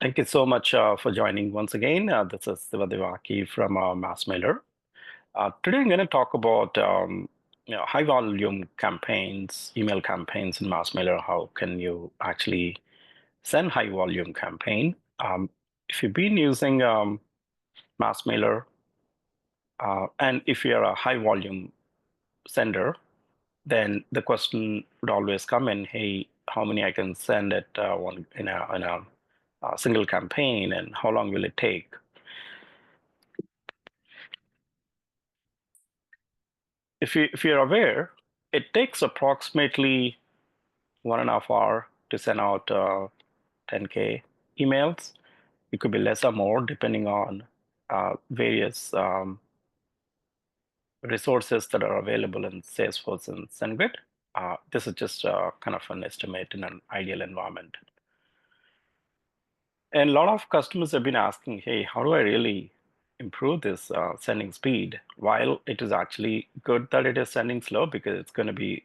Thank you so much for joining once again. This is 𝗟𝗲𝗧𝗦𝗍 from MassMailer. Today I'm going to talk about high volume campaigns, email campaigns in MassMailer. How can you actually send high volume campaign? If you've been using MassMailer and if you're a high volume sender, then the question would always come in, hey, how many I can send at one in a single campaign, and how long will it take? If you're aware, it takes approximately 1.5 hours to send out 10K emails. It could be less or more depending on various resources that are available in Salesforce and SendGrid. This is just kind of an estimate in an ideal environment. And a lot of customers have been asking, hey, how do I really improve this sending speed? While it is actually good that it is sending slow, because it's going to be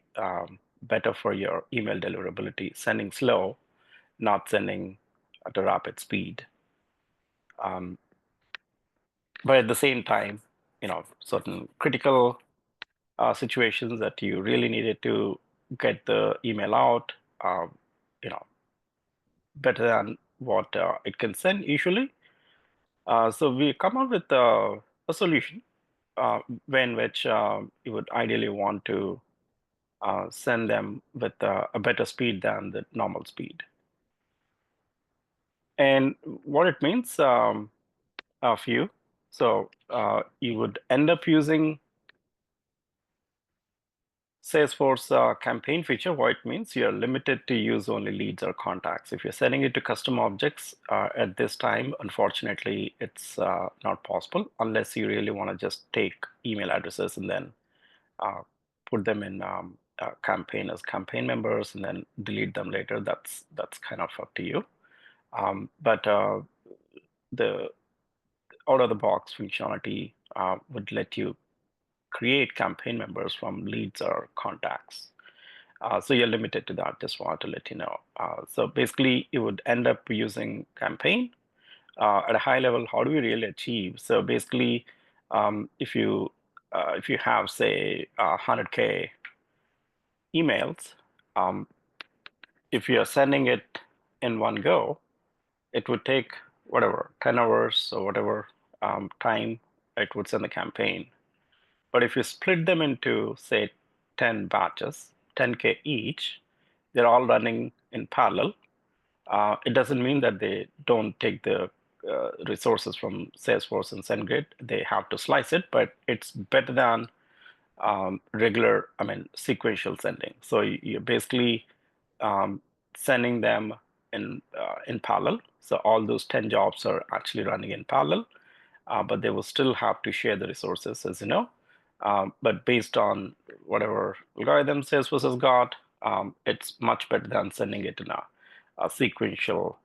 better for your email deliverability, sending slow, not sending at a rapid speed. But at the same time, certain critical situations that you really needed to get the email out, better than what it can send usually. So we come up with a solution in which you would ideally want to send them with a better speed than the normal speed. And what it means for you, so you would end up using Salesforce campaign feature. What it means, you're limited to use only leads or contacts. If you're sending it to custom objects at this time, unfortunately, it's not possible unless you really want to just take email addresses and then put them in campaign as campaign members and then delete them later. That's kind of up to you. But the out-of-the-box functionality would let you create campaign members from leads or contacts. So you're limited to that. Just wanted to let you know. So basically, you would end up using campaign. At a high level, how do we really achieve? So basically, if you have, say, 100K emails, if you're sending it in one go, it would take whatever, 10 hours or whatever time it would send the campaign. But if you split them into, say, 10 batches, 10K each, they're all running in parallel. It doesn't mean that they don't take the resources from Salesforce and SendGrid. They have to slice it, but it's better than regular, sequential sending. So you're basically sending them in parallel. So all those 10 jobs are actually running in parallel, but they will still have to share the resources, as you know. But based on whatever algorithm Salesforce has got, it's much better than sending it in a sequential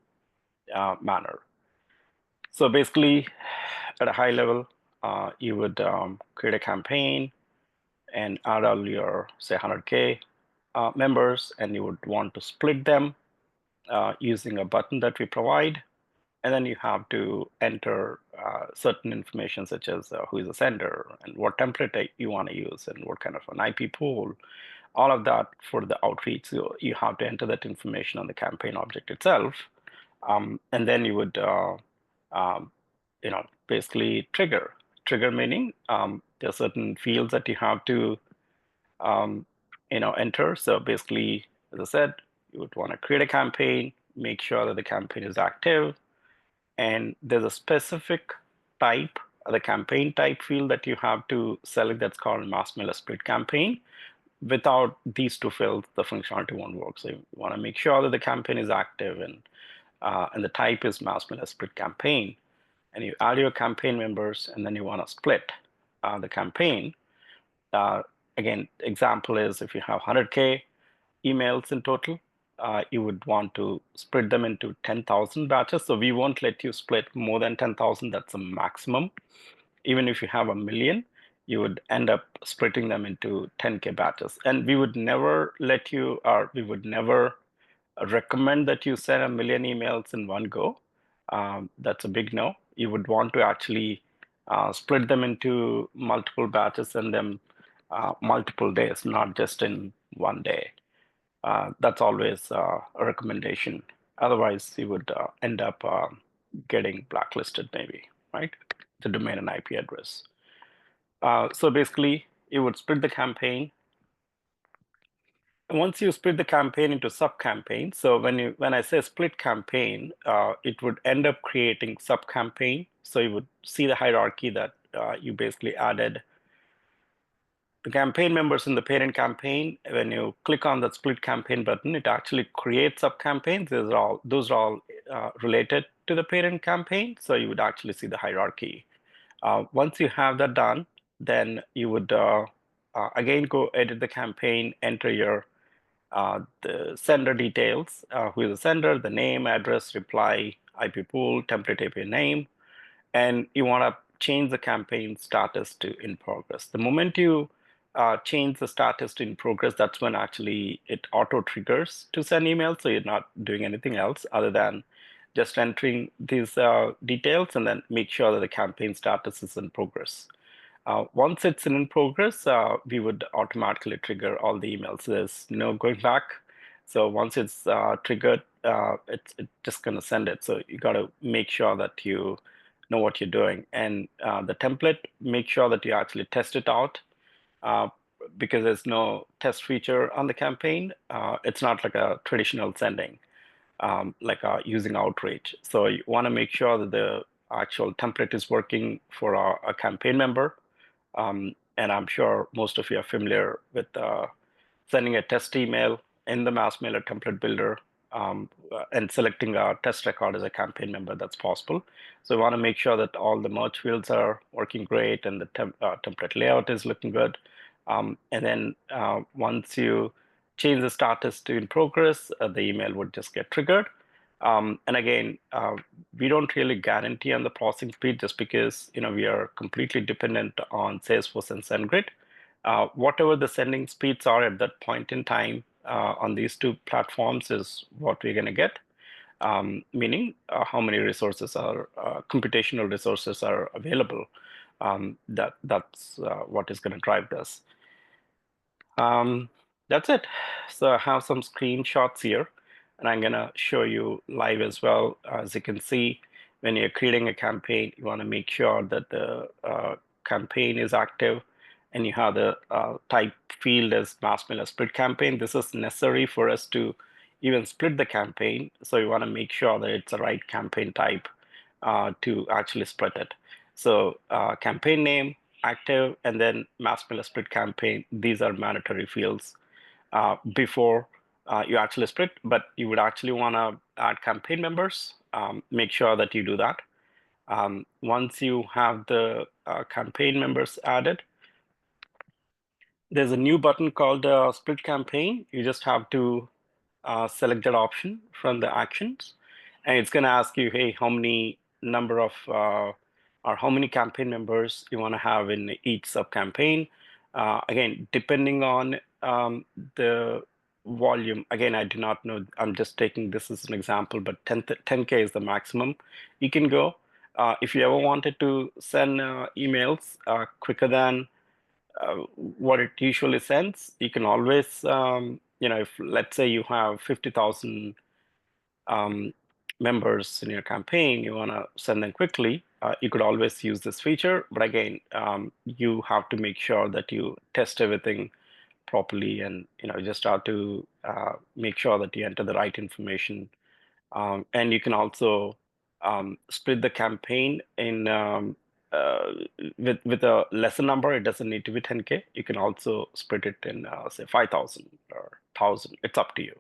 manner. So basically, at a high level, you would create a campaign and add all your, say, 100K members, and you would want to split them using a button that we provide. And then you have to enter certain information, such as who is the sender and what template you want to use and what kind of an IP pool, all of that for the outreach. So you have to enter that information on the campaign object itself. And then you would, basically trigger. Trigger meaning there are certain fields that you have to, enter. So basically, as I said, you would want to create a campaign, make sure that the campaign is active, and there's a specific type, the campaign type field that you have to select that's called MassMailer split campaign. Without these two fields, the functionality won't work. So you want to make sure that the campaign is active and the type is MassMailer split campaign. And you add your campaign members, and then you want to split the campaign. Again, example is if you have 100K emails in total, you would want to split them into 10,000 batches. So we won't let you split more than 10,000. That's a maximum. Even if you have 1 million, you would end up splitting them into 10K batches. And we would never let you, or we would never recommend that you send 1 million emails in one go. That's a big no. You would want to actually split them into multiple batches and then multiple days, not just in one day. That's always a recommendation. Otherwise, you would end up getting blacklisted, maybe, right? The domain and IP address. So basically, you would split the campaign. And once you split the campaign into sub-campaigns, so when I say split campaign, it would end up creating sub-campaign. So you would see the hierarchy that you basically added the campaign members in the parent campaign. When you click on that split campaign button, it actually creates sub-campaigns. Those are all related to the parent campaign. So you would actually see the hierarchy. Once you have that done, then you would again go edit the campaign, enter your the sender details, who is the sender, the name, address, reply, IP pool, template API name, and you want to change the campaign status to in progress. The moment you change the status to in progress, that's when actually it auto triggers to send emails. So you're not doing anything else other than just entering these details and then make sure that the campaign status is in progress. Once it's in progress, we would automatically trigger all the emails. There's no going back. So once it's triggered, it's just going to send it. So you got to make sure that you know what you're doing. And the template, make sure that you actually test it out because there's no test feature on the campaign. It's not like a traditional sending, like using outreach. So you want to make sure that the actual template is working for a campaign member. And I'm sure most of you are familiar with sending a test email in the MassMailer template builder and selecting a test record as a campaign member. That's possible. So we want to make sure that all the merge fields are working great and the template layout is looking good. And then once you change the status to in progress, the email would just get triggered. And again, we don't really guarantee on the processing speed just because we are completely dependent on Salesforce and SendGrid. Whatever the sending speeds are at that point in time on these two platforms is what we're going to get, meaning how many resources are computational resources are available. That's what is going to drive this. That's it. So I have some screenshots here. And I'm going to show you live as well. As you can see, when you're creating a campaign, you want to make sure that the campaign is active and you have the type field as MassMailer split campaign. This is necessary for us to even split the campaign. So you want to make sure that it's the right campaign type to actually split it. So campaign name, active, and then MassMailer split campaign. These are mandatory fields before you actually split, but you would actually want to add campaign members. Make sure that you do that. Once you have the campaign members added, there's a new button called split campaign. You just have to select that option from the actions. And it's going to ask you, hey, how many number of or how many campaign members you want to have in each sub-campaign. Again, depending on the volume, again, I do not know, I'm just taking this as an example, but 10K is the maximum you can go. If you ever wanted to send emails quicker than what it usually sends, you can always, if let's say you have 50,000 members in your campaign, you want to send them quickly, you could always use this feature. But again, you have to make sure that you test everything properly and just have to make sure that you enter the right information. And you can also split the campaign in with a lesser number. It doesn't need to be 10K. You can also split it in say 5,000 or 1,000. It's up to you.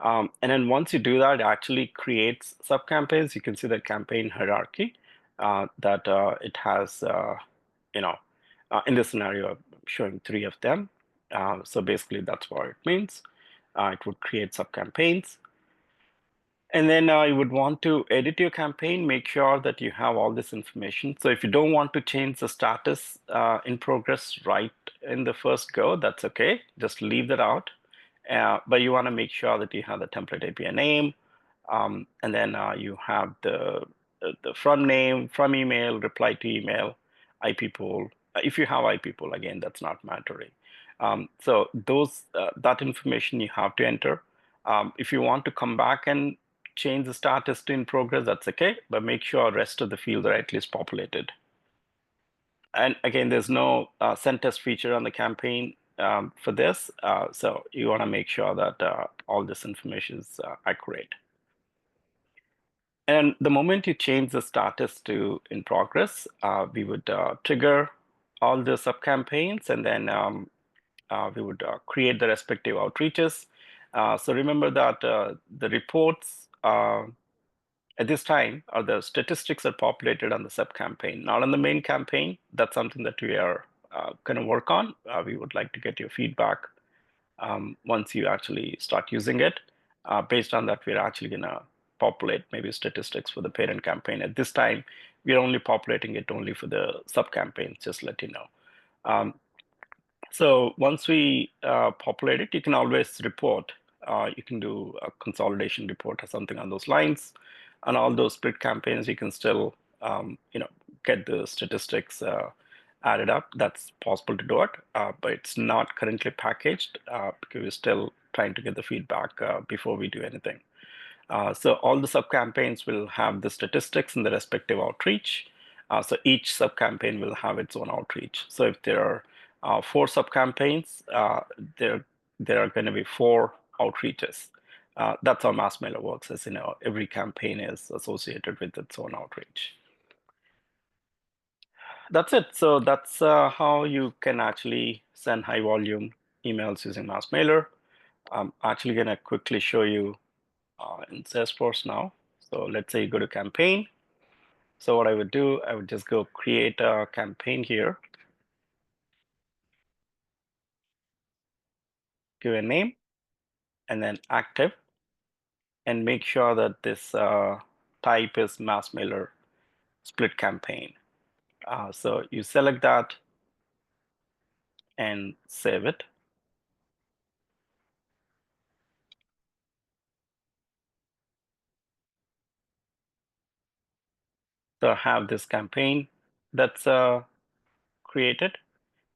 And then once you do that, it actually creates sub-campaigns. You can see the campaign hierarchy that it has, in this scenario, I'm showing 3 of them. So basically, that's what it means. It would create sub-campaigns. And then you would want to edit your campaign, make sure that you have all this information. So if you don't want to change the status in progress right in the first go, that's okay. Just leave that out. But you want to make sure that you have the template API name, And then you have the from name, from email, reply to email, IP pool. If you have IP pool, again, that's not mandatory. So that information you have to enter. If you want to come back and change the status to in progress, that's okay, but make sure rest of the fields are at least populated. And again, there's no send test feature on the campaign for this, so you want to make sure that all this information is accurate. And the moment you change the status to in progress, we would trigger all the sub-campaigns, and then we would create the respective outreaches. So remember that the reports at this time are the statistics are populated on the sub-campaign, not on the main campaign. That's something that we are going to work on. We would like to get your feedback once you actually start using it. Based on that, we're actually going to populate maybe statistics for the parent campaign. At this time, we're only populating it only for the sub-campaigns, just let you know. So once we populate it, you can always report. You can do a consolidation report or something on those lines. On all those split campaigns, you can still get the statistics added up. That's possible to do it, but it's not currently packaged because we're still trying to get the feedback before we do anything. So all the sub-campaigns will have the statistics in the respective outreach. So each sub-campaign will have its own outreach. So if there are 4 sub-campaigns, there are going to be 4 outreaches. That's how MassMailer works, as you know, every campaign is associated with its own outreach. That's it. So that's how you can actually send high volume emails using MassMailer. I'm actually going to quickly show you in Salesforce now. So let's say you go to campaign. So what I would do, I would just go create a campaign here, give a name, and then active, and make sure that this type is MassMailer split campaign. So you select that and save it. So I have this campaign that's created,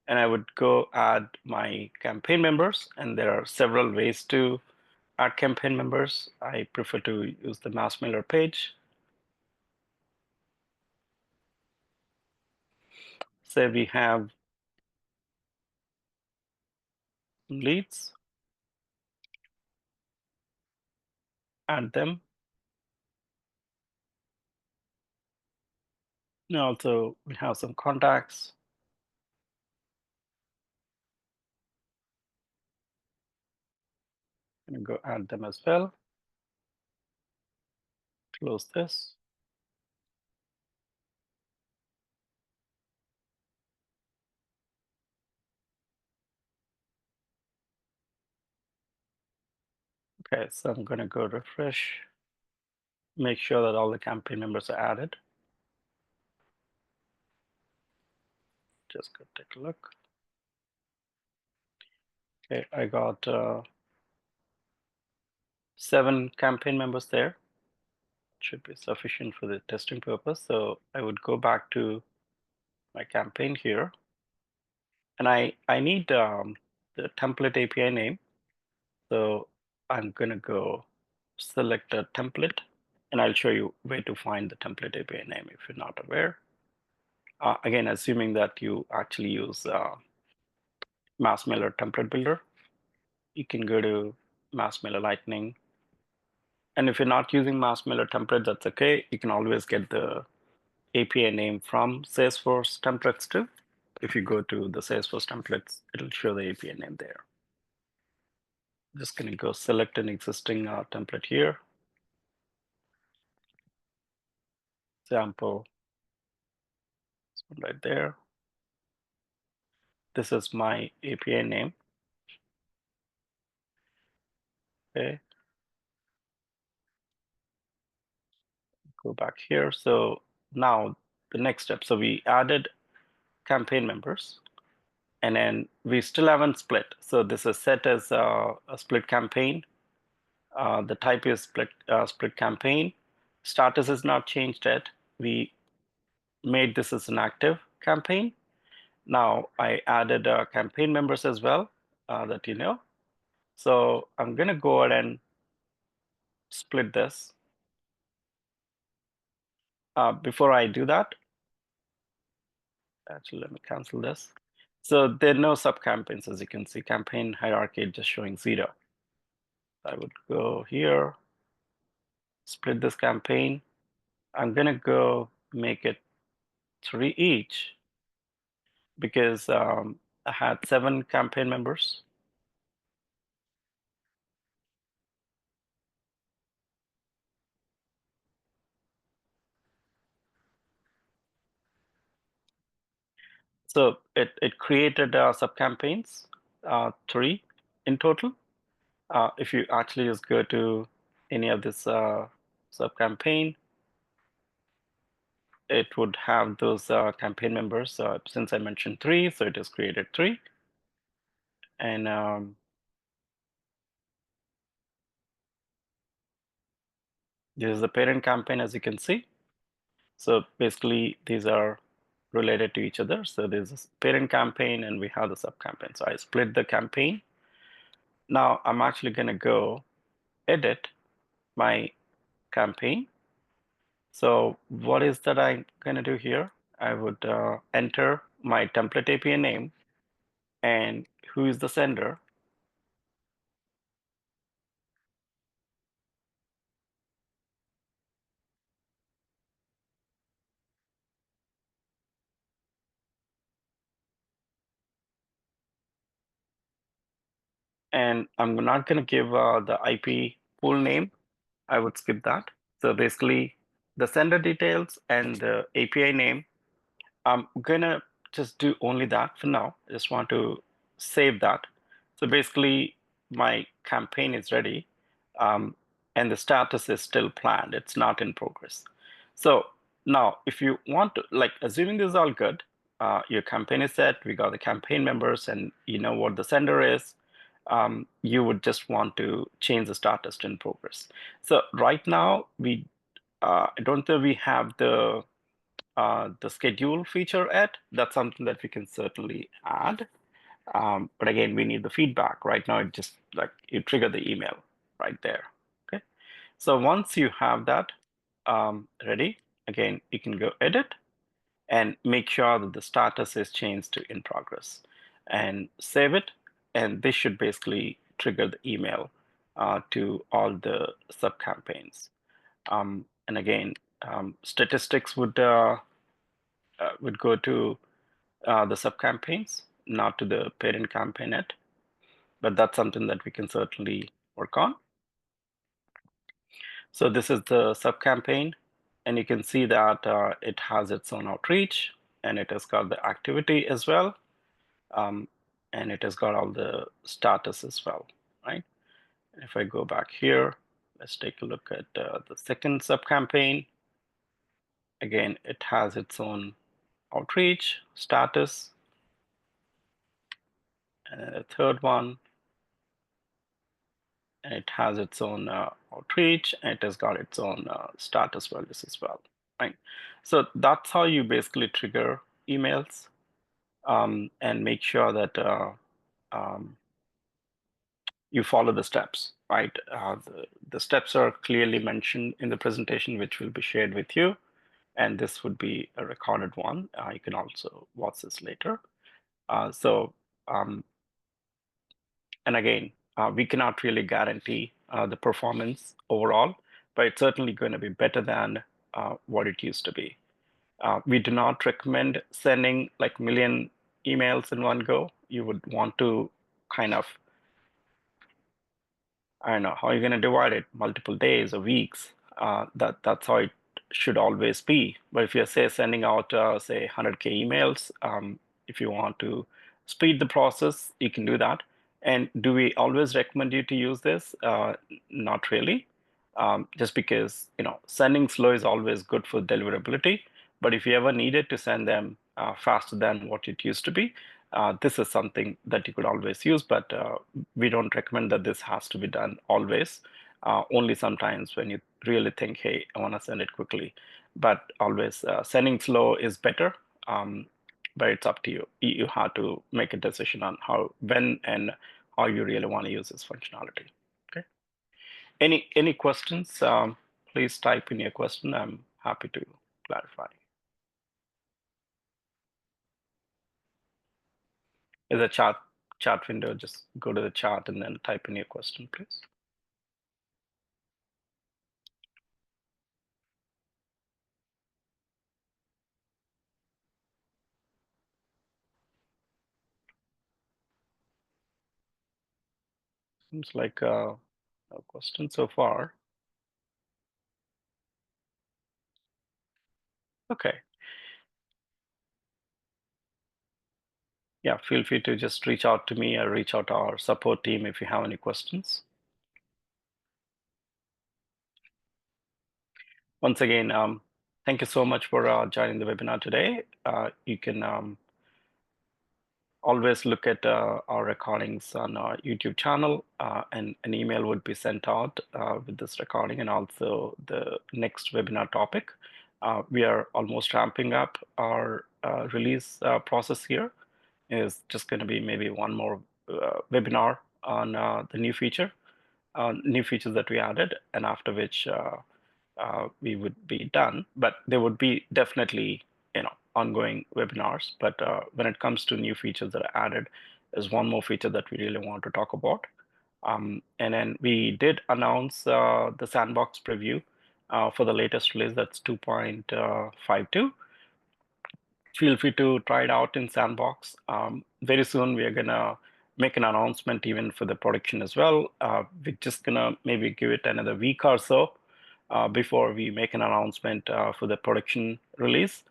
and I would go add my campaign members, and there are several ways to add campaign members. I prefer to use the MassMailer page. Say we have leads, add them. And also we have some contacts. I'm gonna go add them as well. Close this. Okay, so I'm gonna go refresh, make sure that all the campaign members are added. Just go take a look. Okay, I got 7 campaign members there. Should be sufficient for the testing purpose. So I would go back to my campaign here, and I need the template API name. So I'm gonna go select a template, and I'll show you where to find the template API name if you're not aware. Again, assuming that you actually use MassMailer template builder, you can go to MassMailer Lightning. And if you're not using MassMailer template, that's okay. You can always get the API name from Salesforce templates too. If you go to the Salesforce templates, it'll show the API name there. Just gonna go select an existing template here. Example, this one right there. This is my API name. Okay. Go back here. So now the next step. So we added campaign members, and then we still haven't split. So this is set as a split campaign. The type is split campaign. Status is not changed yet. We made this as an active campaign. Now I added campaign members as well, that you know. So I'm going to go ahead and split this. Before I do that, actually, let me cancel this. So there are no sub campaigns, as you can see. Campaign hierarchy just showing 0. I would go here, split this campaign. I'm going to go make it 3 each because I had 7 campaign members. So it created sub campaigns, 3 in total. If you actually just go to any of this sub campaign, it would have those campaign members. Since I mentioned 3, so it has created 3. And this is the parent campaign, as you can see. So basically, these are related to each other. So there's a parent campaign, and we have the sub campaign. So I split the campaign. Now I'm actually going to go edit my campaign. So what is that I'm going to do here? I would enter my template API name and who is the sender. And I'm not going to give the IP pool name. I would skip that. So basically, the sender details and the API name, I'm gonna just do only that for now. I just want to save that. So basically, my campaign is ready, and the status is still planned. It's not in progress. So now, if you want to, like, assuming this is all good, your campaign is set, we got the campaign members, and you know what the sender is, you would just want to change the status to in progress. So right now, I don't think we have the schedule feature yet. That's something that we can certainly add. But again, we need the feedback. Right now, it just like you trigger the email right there. Okay. So once you have that ready, again, you can go edit and make sure that the status is changed to in progress and save it. And this should basically trigger the email to all the sub campaigns. And again, statistics would go to the sub campaigns, not to the parent campaign yet. But that's something that we can certainly work on. So this is the sub campaign, and you can see that it has its own outreach, and it has got the activity as well, and it has got all the status as well, right? If I go back here, let's take a look at the second sub campaign. Again, it has its own outreach, status, and the third one, and it has its own outreach, and it has got its own status values as well, right? So that's how you basically trigger emails and make sure that you follow the steps, right? The steps are clearly mentioned in the presentation, which will be shared with you, and this would be a recorded one. You can also watch this later. So and again, we cannot really guarantee the performance overall, but it's certainly going to be better than what it used to be. We do not recommend sending like million emails in one go. You would want to kind of, I don't know, how you're going to divide it, multiple days or weeks. That's how it should always be. But if you're, say, sending out, say, 100K emails, if you want to speed the process, you can do that. And do we always recommend you to use this? Not really, just because, you know, sending slow is always good for deliverability. But if you ever needed to send them faster than what it used to be, this is something that you could always use, but we don't recommend that this has to be done always. only sometimes when you really think, hey, I want to send it quickly. But always sending slow is better. Um, but it's up to you. You have to make a decision on how, when, and how you really want to use this functionality. Okay. Any questions? Please type in your question. I'm happy to clarify. Is a chat window? Just go to the chat and then type in your question, please. Seems like no question so far. Okay. Yeah, feel free to just reach out to me or reach out to our support team if you have any questions. Once again, thank you so much for joining the webinar today. You can always look at our recordings on our YouTube channel, and an email would be sent out with this recording and also the next webinar topic. We are almost ramping up our release process here. Is just going to be maybe one more webinar on the new features that we added, and after which we would be done. But there would be definitely, ongoing webinars. But when it comes to new features that are added, there's one more feature that we really want to talk about. And then we did announce the sandbox preview for the latest release, that's 2.52. Feel free to try it out in sandbox. Very soon we are gonna make an announcement even for the production as well. We're just gonna maybe give it another week or so before we make an announcement for the production release.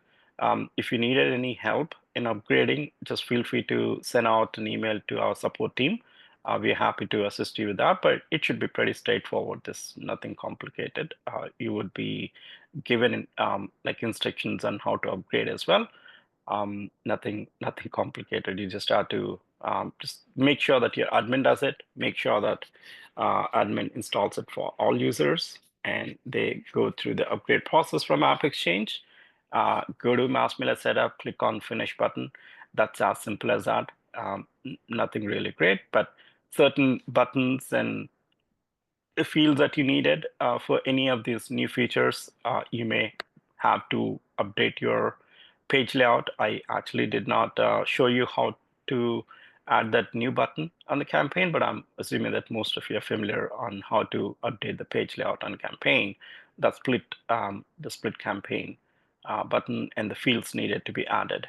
If you needed any help in upgrading, just feel free to send out an email to our support team. We're happy to assist you with that, but it should be pretty straightforward. There's nothing complicated. You would be given like instructions on how to upgrade as well. Nothing complicated. You just have to just make sure that your admin does it. Make sure that admin installs it for all users, and they go through the upgrade process from App Exchange. Go to MassMailer setup, click on Finish button. That's as simple as that. Nothing really great, but certain buttons and the fields that you needed for any of these new features, you may have to update your page layout. I actually did not show you how to add that new button on the campaign, but I'm assuming that most of you are familiar on how to update the page layout on campaign. That the split campaign button and the fields needed to be added.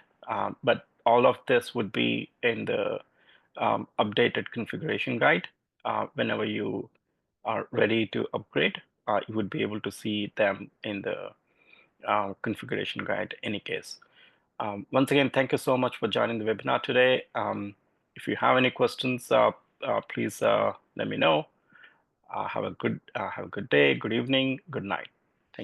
But all of this would be in the updated configuration guide. Whenever you are ready to upgrade, you would be able to see them in the configuration guide in any case. Once again, thank you so much for joining the webinar today. If you have any questions, please let me know. Have a good day, good evening, good night.